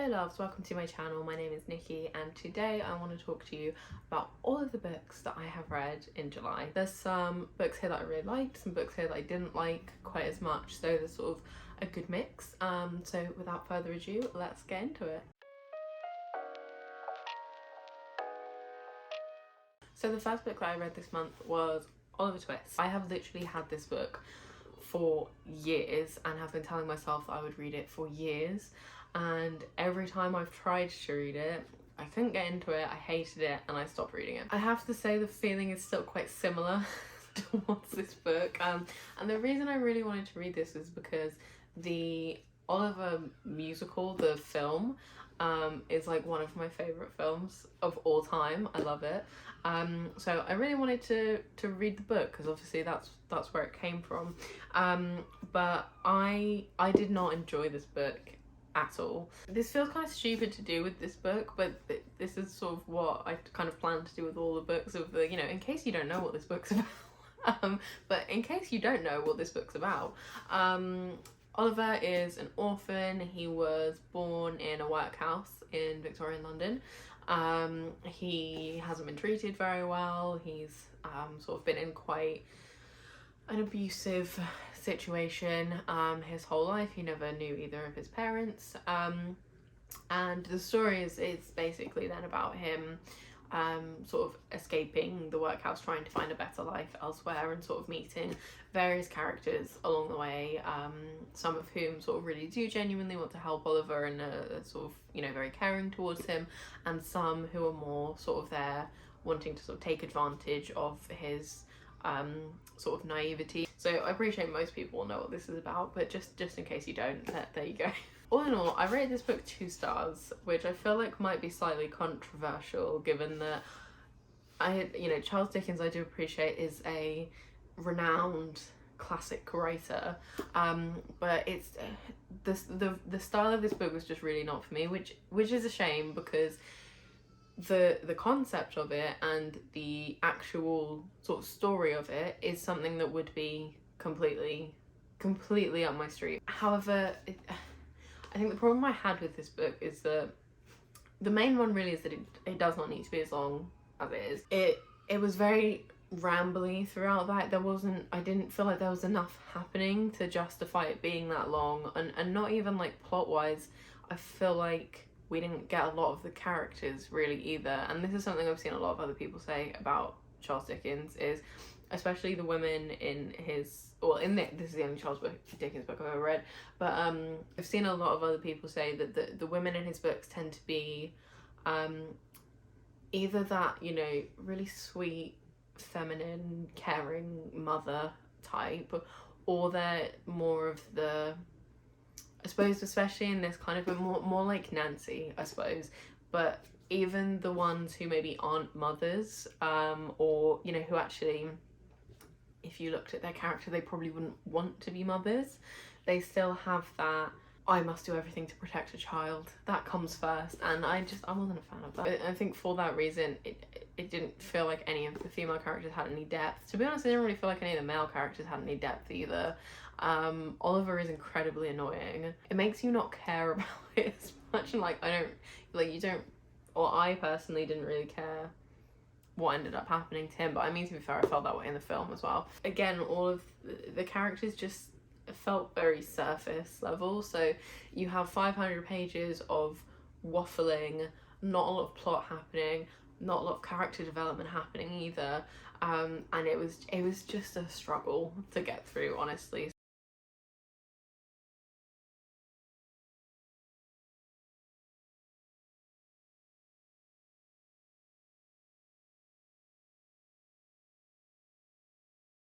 Hello loves, welcome to my channel. My name is Nikki and today I want to talk to you about all of the books that I have read in July. There's some books here that I really liked, some books here that I didn't like quite as much, so there's sort of a good mix. So without further ado, let's get into it. So the first book that I read this month was Oliver Twist. I have literally had this book for years and have been telling myself that I would read it for years, and every time I've tried to read it I couldn't get into it, I hated it, and I stopped reading it. I have to say the feeling is still quite similar towards this book, and the reason I really wanted to read this is because the Oliver musical, the film, is like one of my favourite films of all time. I love it. So I really wanted to read the book because obviously that's where it came from. But I did not enjoy this book at all. This feels kind of stupid to do with this book, but this is sort of what I kind of plan to do with all the books of the, you know, in case you don't know what this book's about. But in case you don't know what this book's about, Oliver is an orphan. He was born in a workhouse in Victorian London. He hasn't been treated very well. He's sort of been in quite an abusive situation his whole life. He never knew either of his parents. And the story is basically then about him sort of escaping the workhouse, trying to find a better life elsewhere, and sort of meeting various characters along the way, some of whom sort of really do genuinely want to help Oliver and are sort of, you know, very caring towards him, and some who are more sort of there wanting to sort of take advantage of his sort of naivety. So I appreciate most people will know what this is about, but just in case you don't, there you go. All in all, I rated this book 2 stars, which I feel like might be slightly controversial given that Charles Dickens, I do appreciate, is a renowned classic writer, but it's the style of this book was just really not for me, which is a shame because the concept of it and the actual sort of story of it is something that would be completely up my street. However, I think the problem I had with this book is that the main one really is that it does not need to be as long as it is. It was very rambly throughout that. I didn't feel like there was enough happening to justify it being that long, and not even like plot wise. I feel like we didn't get a lot of the characters really either, and this is something I've seen a lot of other people say about Charles Dickens, is especially the women in his, well, this is the only Charles Dickens book I've ever read, but I've seen a lot of other people say that the women in his books tend to be either that, you know, really sweet, feminine, caring mother type, or they're more of the, I suppose, especially in this kind of more like Nancy, I suppose, but even the ones who maybe aren't mothers, or, you know, who actually, if you looked at their character, they probably wouldn't want to be mothers, they still have that I must do everything to protect a child. That comes first, and I wasn't a fan of that. I think for that reason, it didn't feel like any of the female characters had any depth. To be honest, I didn't really feel like any of the male characters had any depth either. Oliver is incredibly annoying. It makes you not care about it as much, and like I personally didn't really care what ended up happening to him, but I mean, to be fair, I felt that way in the film as well. Again, all of the characters just felt very surface level. So you have 500 pages of waffling, not a lot of plot happening, not a lot of character development happening either, and it was just a struggle to get through, honestly.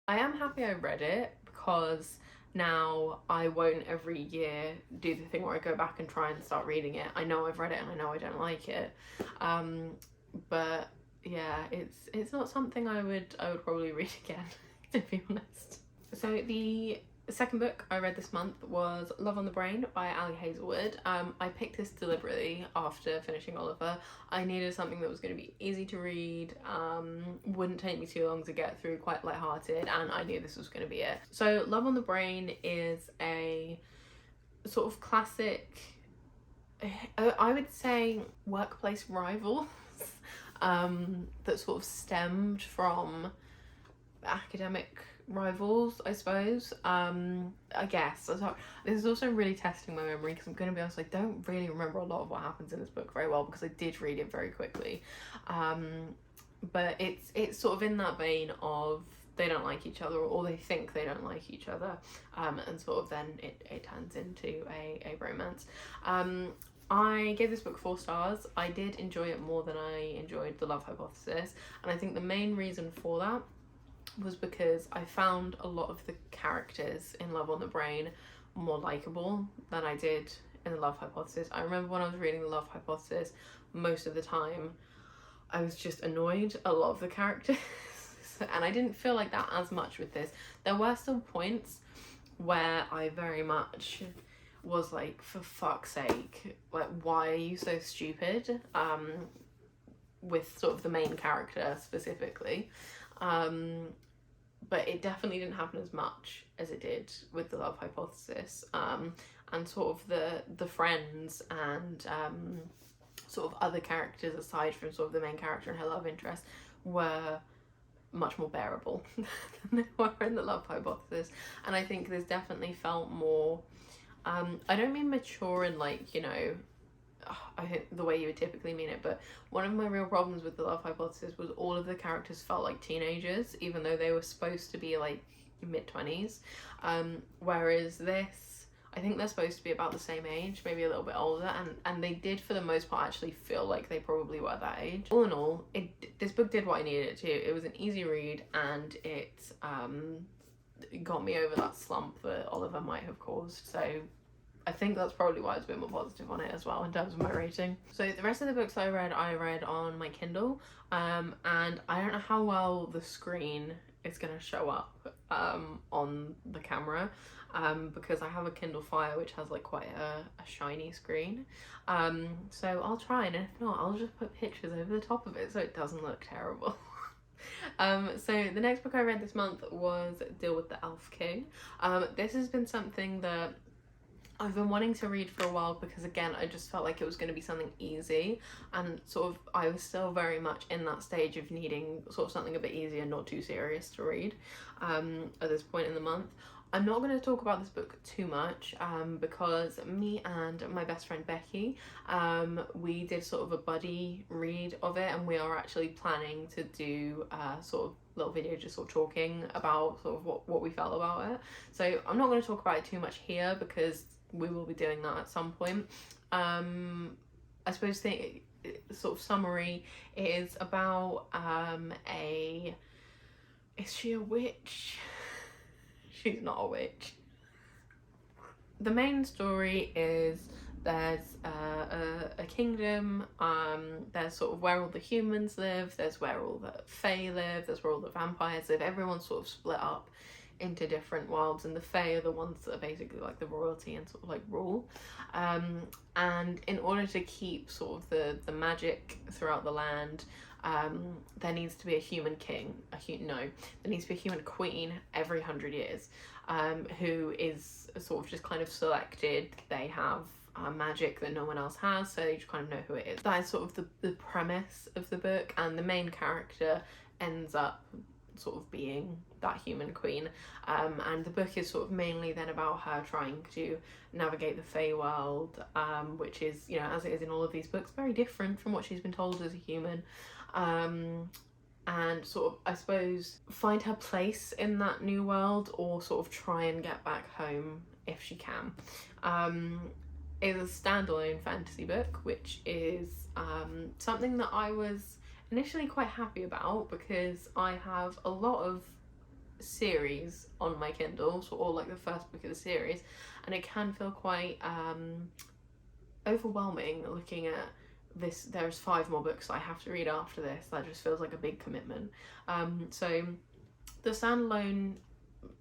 I am happy I read it because now I won't every year do the thing where I go back and try and start reading it. I know I've read it and I know I don't like it, but yeah, it's not something I would probably read again, to be honest. So the second book I read this month was Love on the Brain by Ali Hazelwood. I picked this deliberately after finishing Oliver. I needed something that was going to be easy to read, wouldn't take me too long to get through, quite lighthearted, and I knew this was going to be it. So Love on the Brain is a sort of classic I would say workplace rivals that sort of stemmed from academic rivals, I suppose. I guess. So this is also really testing my memory because I'm going to be honest, I don't really remember a lot of what happens in this book very well because I did read it very quickly. But it's sort of in that vein of they don't like each other, or they think they don't like each other, and sort of then it turns into a romance. I gave this book 4 stars. I did enjoy it more than I enjoyed The Love Hypothesis, and I think the main reason for that was because I found a lot of the characters in Love on the Brain more likable than I did in The Love Hypothesis. I remember when I was reading The Love Hypothesis, most of the time I was just annoyed at a lot of the characters. And I didn't feel like that as much with this. There were still points where I very much was like, for fuck's sake, like, why are you so stupid? With sort of the main character specifically. But it definitely didn't happen as much as it did with The Love Hypothesis. And sort of the friends and sort of other characters aside from sort of the main character and her love interest were much more bearable than they were in The Love Hypothesis. And I think this definitely felt more, I don't mean mature in like, you know, I think the way you would typically mean it, but one of my real problems with The Love Hypothesis was all of the characters felt like teenagers, even though they were supposed to be like mid-20s. Whereas this, I think they're supposed to be about the same age, maybe a little bit older, and they did for the most part actually feel like they probably were that age. All in all, this book did what I needed it to. It was an easy read, and it got me over that slump that Oliver might have caused. So I think that's probably why I was a bit more positive on it as well in terms of my rating. So the rest of the books I read on my Kindle, and I don't know how well the screen is going to show up on the camera, because I have a Kindle Fire which has like quite a shiny screen. So I'll try, and if not, I'll just put pictures over the top of it so it doesn't look terrible. So the next book I read this month was Deal with the Elf King. This has been something that I've been wanting to read for a while because, again, I just felt like it was going to be something easy, and sort of I was still very much in that stage of needing sort of something a bit easier, not too serious to read at this point in the month. I'm not going to talk about this book too much because me and my best friend Becky, we did sort of a buddy read of it, and we are actually planning to do sort of little video just sort of talking about sort of what we felt about it. So I'm not going to talk about it too much here because we will be doing that at some point. I suppose the sort of summary is about is she a witch? She's not a witch. The main story is there's a kingdom, there's sort of where all the humans live, there's where all the fae live, there's where all the vampires live. Everyone's sort of split up into different worlds, and the fae are the ones that are basically like the royalty and sort of like rule. And in order to keep sort of the magic throughout the land, there needs to be a human king, there needs to be a human queen every 100 years, who is sort of just kind of selected. They have magic that no one else has, so you just kind of know who it is. That is sort of the premise of the book, and the main character ends up sort of being that human queen, and the book is sort of mainly then about her trying to navigate the fae world, which is, you know, as it is in all of these books, very different from what she's been told as a human, and sort of, I suppose, find her place in that new world, or sort of try and get back home if she can. It's a standalone fantasy book, which is something that I was initially quite happy about, because I have a lot of series on my Kindle, or like the first book of the series, and it can feel quite overwhelming looking at this. There's 5 more books I have to read after this. That just feels like a big commitment. So the standalone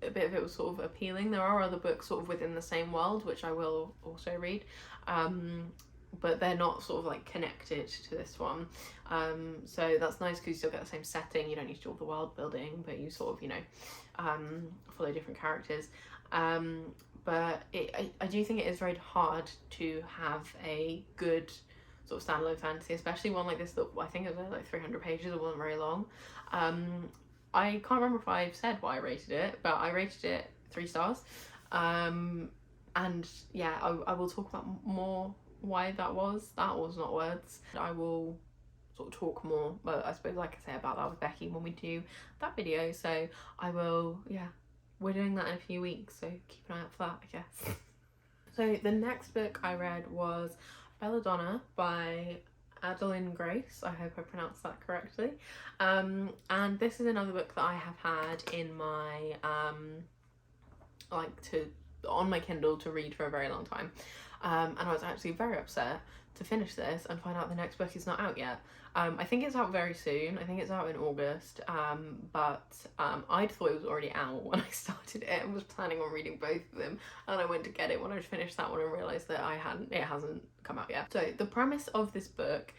bit of it was sort of appealing. There are other books sort of within the same world which I will also read, but they're not sort of like connected to this one, so that's nice because you still get the same setting. You don't need to do all the world building, but you sort of, you know, follow different characters. but I do think it is very hard to have a good sort of standalone fantasy, especially one like this that I think it was like 300 pages. It wasn't very long. I can't remember if I've said why I rated it, but I rated it 3 stars. And yeah, I will talk about more why that was not words. I will sort of talk more, but I suppose, like I say, about that with Becky when we do that video. So I will, yeah, we're doing that in a few weeks, so keep an eye out for that, I guess. So the next book I read was Belladonna by Adeline Grace. I hope I pronounced that correctly. And this is another book that I have had in my on my Kindle to read for a very long time. And I was actually very upset to finish this and find out the next book is not out yet. I think it's out very soon. I think it's out in August, but I'd thought it was already out when I started it and was planning on reading both of them, and I went to get it when I finished that one and realised that it hasn't come out yet. So the premise of this book,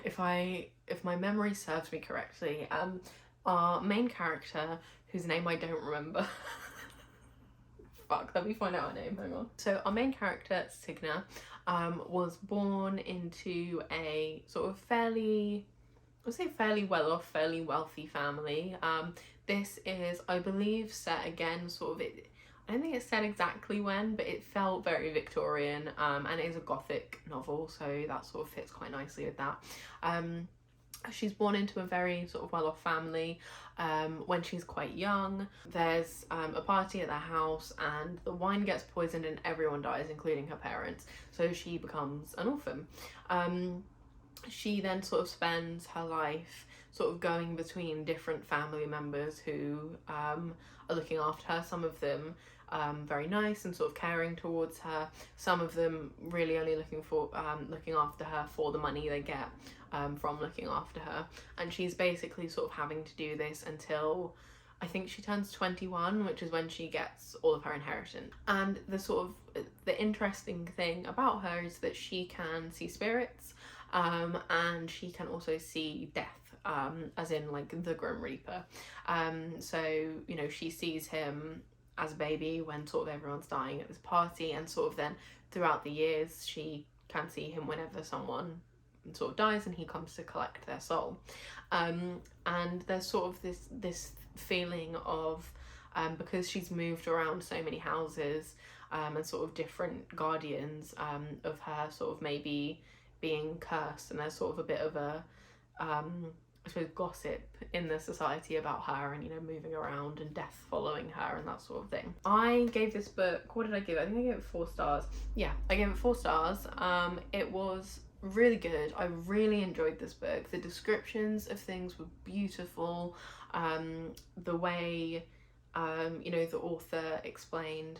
if my memory serves me correctly, our main character, whose name I don't remember, fuck, let me find out her name, hang on. So our main character, Signa, was born into a sort of fairly well-off, fairly wealthy family. This is, I believe, set again, sort of, I don't think it's set exactly when, but it felt very Victorian, and it is a gothic novel, so that sort of fits quite nicely with that. She's born into a very sort of well-off family. When she's quite young, there's a party at their house and the wine gets poisoned and everyone dies, including her parents, so she becomes an orphan. She then sort of spends her life sort of going between different family members who are looking after her. Some of them very nice and sort of caring towards her, some of them really only looking after her for the money they get from looking after her. And she's basically sort of having to do this until I think she turns 21, which is when she gets all of her inheritance. And the interesting thing about her is that she can see spirits, and she can also see death, as in like the Grim Reaper. So, you know, she sees him as a baby when sort of everyone's dying at this party, and sort of then throughout the years she can see him whenever someone sort of dies and he comes to collect their soul. And there's sort of this feeling of, because she's moved around so many houses, and sort of different guardians of her sort of maybe being cursed, and there's sort of a bit of a I suppose gossip in the society about her, and, you know, moving around and death following her and that sort of thing. I gave this book, what did I give it? I think I gave it 4 stars. Yeah, I gave it 4 stars. It was really good. I really enjoyed this book. The descriptions of things were beautiful. The way you know, the author explained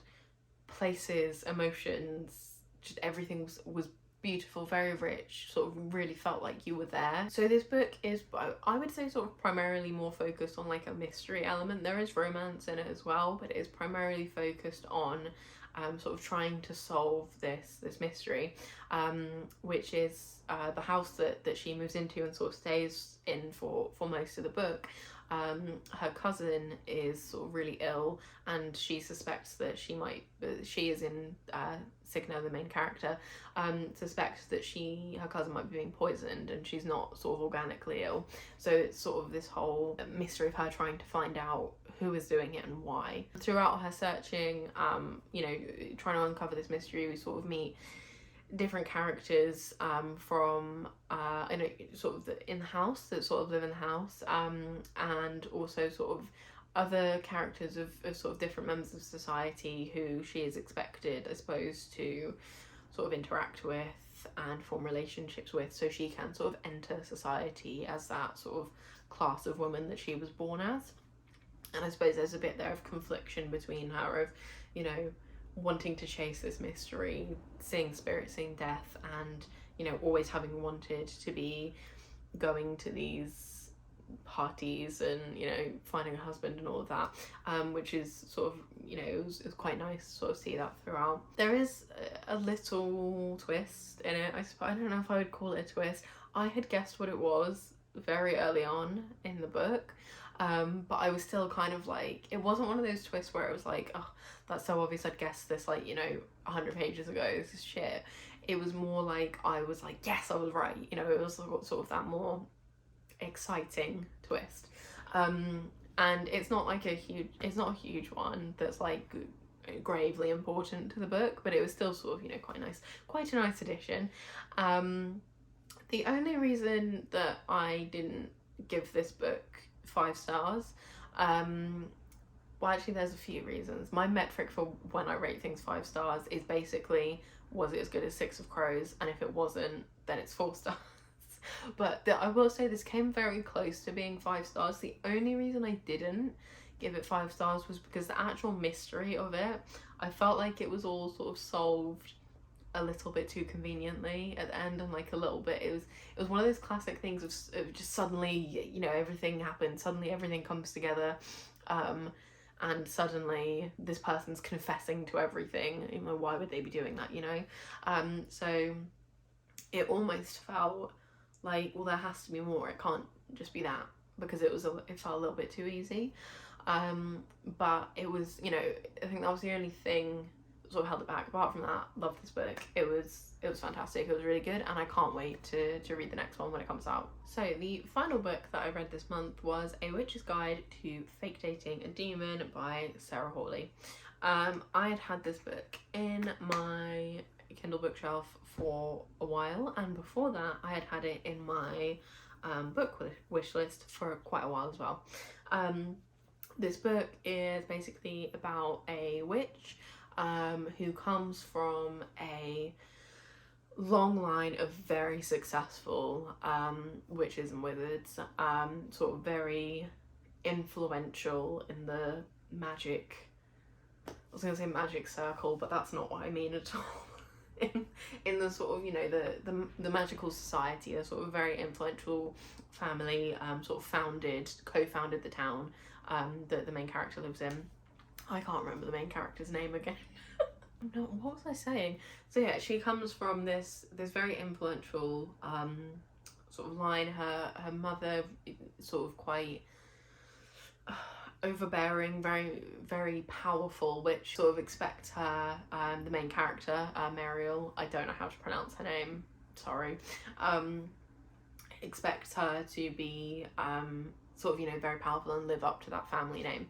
places, emotions, just everything was beautiful, very rich, sort of really felt like you were there. So this book is, I would say, sort of primarily more focused on like a mystery element. There is romance in it as well, but it is primarily focused on sort of trying to solve this mystery, which is the house that she moves into and sort of stays in for most of the book. Her cousin is sort of really ill, and she suspects that she is in Signa, the main character, suspects that her cousin might be being poisoned, and she's not sort of organically ill. So it's sort of this whole mystery of her trying to find out who is doing it and why. Throughout her searching, you know, trying to uncover this mystery, we sort of meet different characters from you know, sort of in the house, that sort of live in the house, and also sort of other characters of sort of different members of society who she is expected, I suppose, to sort of interact with and form relationships with, so she can sort of enter society as that sort of class of woman that she was born as. And I suppose there's a bit there of confliction between her of, you know, wanting to chase this mystery, seeing spirits, seeing death, and, you know, always having wanted to be going to these parties and, you know, finding a husband and all of that, which is sort of, you know, it was quite nice to sort of see that throughout. There is a little twist in it. I don't know if I would call it a twist. I had guessed what it was very early on in the book. But I was still kind of like, it wasn't one of those twists where it was like, oh, that's so obvious, I'd guessed this like, you know, 100 pages ago, this is shit. It was more like, I was like, yes, I was right, you know, it was sort of that more exciting twist. And it's not like it's not a huge one that's like gravely important to the book, but it was still sort of, you know, quite a nice addition. The only reason that I didn't give this book 5 stars, well, actually there's a few reasons. My metric for when I rate things 5 stars is basically, was it as good as Six of Crows, and if it wasn't, then it's 4 stars. But I will say this came very close to being 5 stars. The only reason I didn't give it 5 stars was because the actual mystery of it, I felt like it was all sort of solved a little bit too conveniently at the end, and like a little bit, it was one of those classic things of just suddenly, you know, everything happens, suddenly everything comes together, and suddenly this person's confessing to everything. You know, why would they be doing that, you know? So it almost felt like, well, there has to be more, it can't just be that, because it felt a little bit too easy. But it was, you know, I think that was the only thing that sort of held it back. Apart from that, loved this book. It was fantastic, it was really good, and I can't wait to read the next one when it comes out. So the final book that I read this month was A Witch's Guide to Fake Dating a Demon by Sarah Hawley. I had this book in my Kindle bookshelf for a while, and before that I had it in my book wish list for quite a while as well. This book is basically about a witch who comes from a long line of very successful witches and wizards, sort of very influential in the magic, I was going to say magic circle, but that's not what I mean at all. In the sort of, you know, the magical society, a sort of very influential family, sort of co-founded the town that the main character lives in. I can't remember the main character's name again. No, what was I saying? So yeah, she comes from this very influential sort of line. Her mother, sort of quite overbearing, very, very powerful, which sort of expects her, the main character, Mariel, I don't know how to pronounce her name, sorry, expects her to be sort of, you know, very powerful and live up to that family name.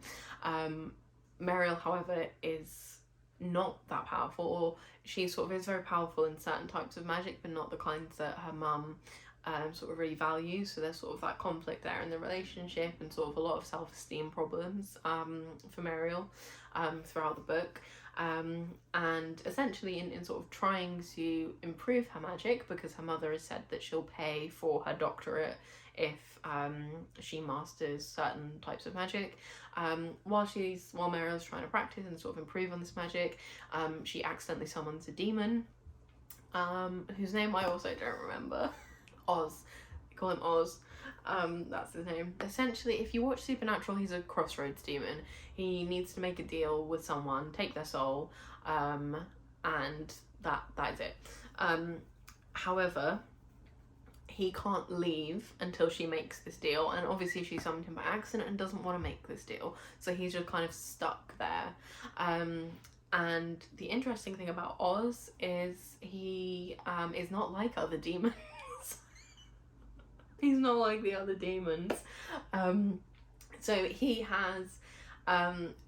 Mariel, however, is not that powerful, or she sort of is very powerful in certain types of magic, but not the kinds that her mum sort of really values. So there's sort of that conflict there in the relationship, and sort of a lot of self-esteem problems for Mariel throughout the book. And essentially in sort of trying to improve her magic, because her mother has said that she'll pay for her doctorate if she masters certain types of magic. While Mariel's trying to practice and sort of improve on this magic, she accidentally summons a demon, whose name I also don't remember. Oz. They call him Oz. That's his name. Essentially, if you watch Supernatural, he's a crossroads demon. He needs to make a deal with someone, take their soul, and that is it. However, he can't leave until she makes this deal, and obviously she summoned him by accident and doesn't want to make this deal, so he's just kind of stuck there. And the interesting thing about Oz is he is not like other demons. He's not like the other demons. So he has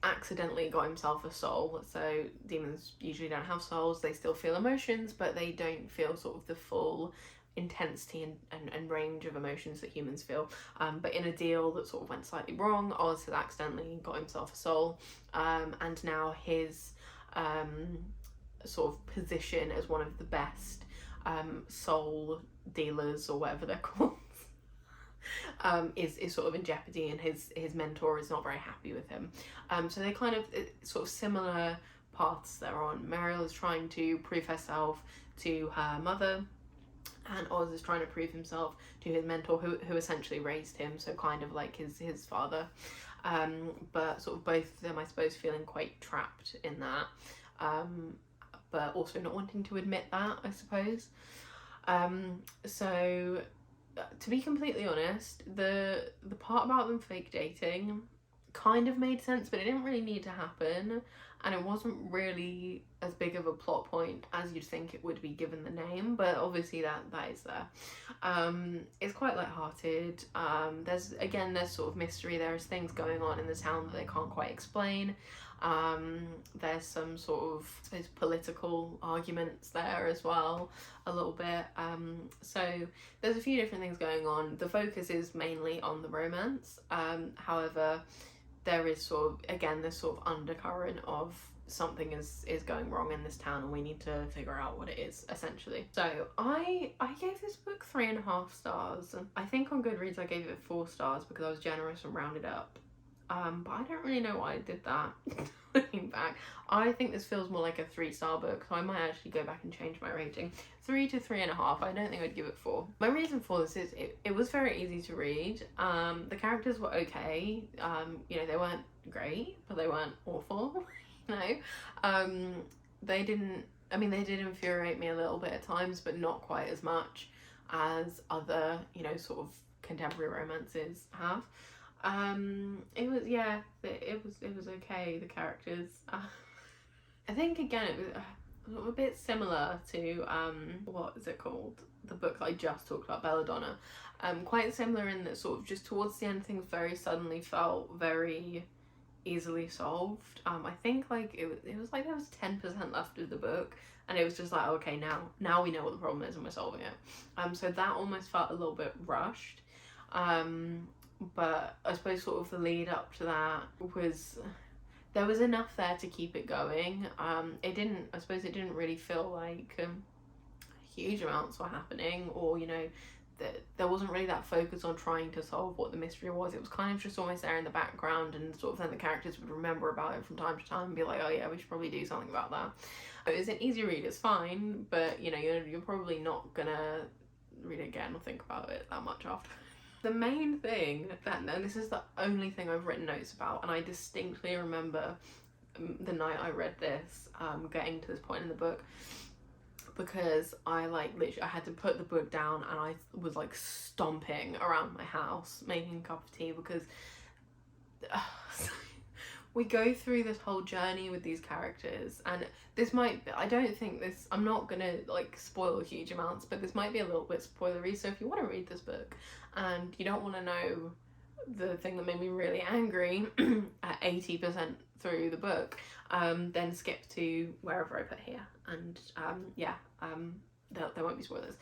accidentally got himself a soul. So demons usually don't have souls. They still feel emotions, but they don't feel sort of the full intensity and range of emotions that humans feel. But in a deal that sort of went slightly wrong, Oz has accidentally got himself a soul, and now his sort of position as one of the best soul dealers, or whatever they're called, is sort of in jeopardy, and his mentor is not very happy with him. So they kind of sort of similar paths they're on. Mariel is trying to prove herself to her mother, and Oz is trying to prove himself to his mentor, who essentially raised him, so kind of like his father. But sort of both of them, I suppose, feeling quite trapped in that, but also not wanting to admit that, I suppose. So to be completely honest, the part about them fake dating kind of made sense, but it didn't really need to happen, and it wasn't really as big of a plot point as you'd think it would be given the name, but obviously that is there. It's quite lighthearted. There's sort of mystery. There's things going on in the town that they can't quite explain. There's some sort of, I suppose, political arguments there as well, a little bit. So there's a few different things going on. The focus is mainly on the romance. However, there is sort of, again, this sort of undercurrent of something is going wrong in this town and we need to figure out what it is, essentially. So I gave this book 3.5 stars. I think on Goodreads I gave it 4 stars because I was generous and rounded up. But I don't really know why I did that. Looking back, I think this feels more like a 3-star book, so I might actually go back and change my rating. 3 to 3.5. I don't think I'd give it 4. My reason for this is it was very easy to read. The characters were okay. You know, they weren't great, but they weren't awful. You know, they did infuriate me a little bit at times, but not quite as much as other, you know, sort of contemporary romances have. It was okay, the characters. I think, again, it was a bit similar to, what is it called? The book that I just talked about, Belladonna. Quite similar in that sort of just towards the end things very suddenly felt very easily solved. I think like it was like there was 10% left of the book and it was just like, okay, now we know what the problem is and we're solving it. So that almost felt a little bit rushed. But I suppose sort of the lead up to that was, there was enough there to keep it going. It didn't really feel like huge amounts were happening, or, you know, there wasn't really that focus on trying to solve what the mystery was. It was kind of just almost there in the background, and sort of then the characters would remember about it from time to time and be like, oh yeah, we should probably do something about that. It was an easy read, it's fine, but you know, you're probably not gonna read it again or think about it that much after. The main thing and this is the only thing I've written notes about, and I distinctly remember the night I read this, getting to this point in the book, because I literally I had to put the book down and I was like stomping around my house making a cup of tea, because we go through this whole journey with these characters, and this might, I'm not gonna like spoil huge amounts, but this might be a little bit spoilery, so if you want to read this book and you don't want to know the thing that made me really angry at 80% through the book, then skip to wherever I put here, and there won't be spoilers.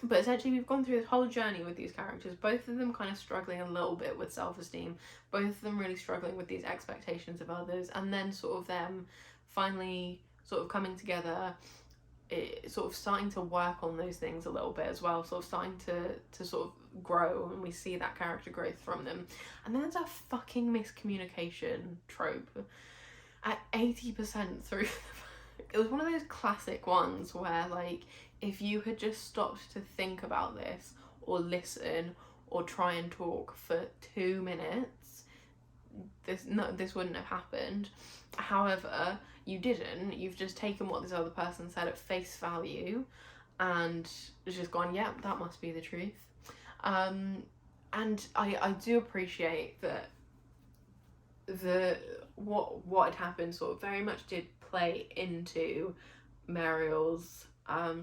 But essentially we've gone through this whole journey with these characters, both of them kind of struggling a little bit with self-esteem, both of them really struggling with these expectations of others, and then sort of them finally sort of coming together, sort of starting to work on those things a little bit as well, sort of starting to sort of grow, and we see that character growth from them. And then there's a fucking miscommunication trope at 80% through it was one of those classic ones where, like, if you had just stopped to think about this or listen or try and talk for 2 minutes, this wouldn't have happened. However, you didn't. You've just taken what this other person said at face value and just gone, yeah, that must be the truth. And I do appreciate that what had happened sort of very much did play into Mariel's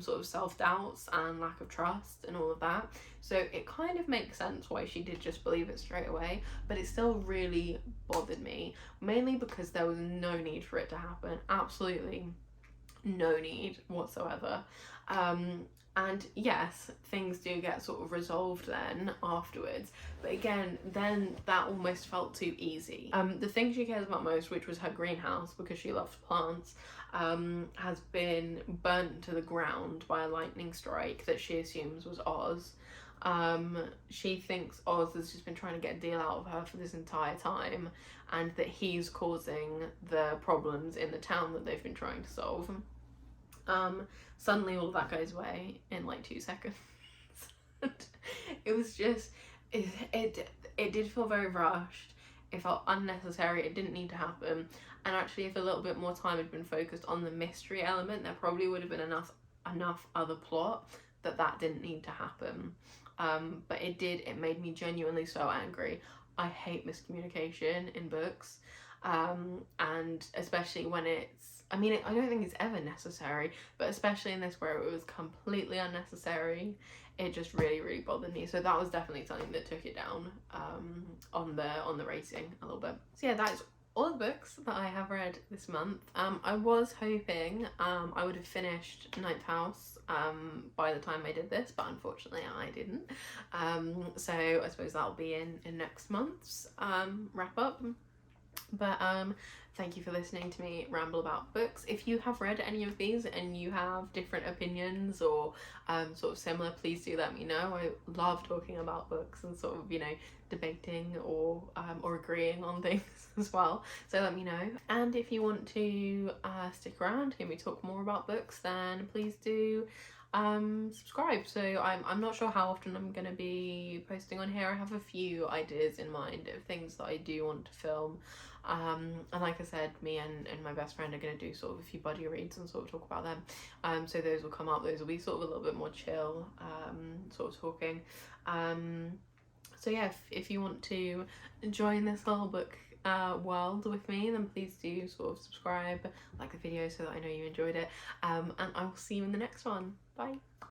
sort of self-doubts and lack of trust and all of that, so it kind of makes sense why she did just believe it straight away, but it still really bothered me, mainly because there was no need for it to happen, absolutely no need whatsoever. And yes, things do get sort of resolved then afterwards, but again, then that almost felt too easy. The thing she cares about most, which was her greenhouse, because she loves plants, has been burnt to the ground by a lightning strike that she assumes was Oz. She thinks Oz has just been trying to get a deal out of her for this entire time, and that he's causing the problems in the town that they've been trying to solve. Suddenly all of that goes away in like 2 seconds. It was just, it did feel very rushed. It felt unnecessary. It didn't need to happen. And actually, if a little bit more time had been focused on the mystery element, there probably would have been enough other plot that didn't need to happen. But it did. It made me genuinely so angry. I hate miscommunication in books, and especially when it's, I mean, I don't think it's ever necessary, but especially in this where it was completely unnecessary, it just really, really bothered me. So that was definitely something that took it down on the rating a little bit. So yeah, that is all the books that I have read this month. I was hoping I would have finished Ninth House by the time I did this, but unfortunately I didn't. So I suppose that'll be in next month's wrap up. But thank you for listening to me ramble about books. If you have read any of these and you have different opinions or sort of similar, please do let me know. I love talking about books and sort of, you know, debating or agreeing on things as well, so let me know. And if you want to stick around, hear me talk more about books, then please do subscribe. So I'm not sure how often I'm gonna be posting on here. I have a few ideas in mind of things that I do want to film, and like I said, me and my best friend are going to do sort of a few buddy reads and sort of talk about them. So those will come up. Those will be sort of a little bit more chill, sort of talking. So yeah, if you want to join this little book world with me, then please do sort of subscribe, like the video, so that I know you enjoyed it, and I will see you in the next one. Bye.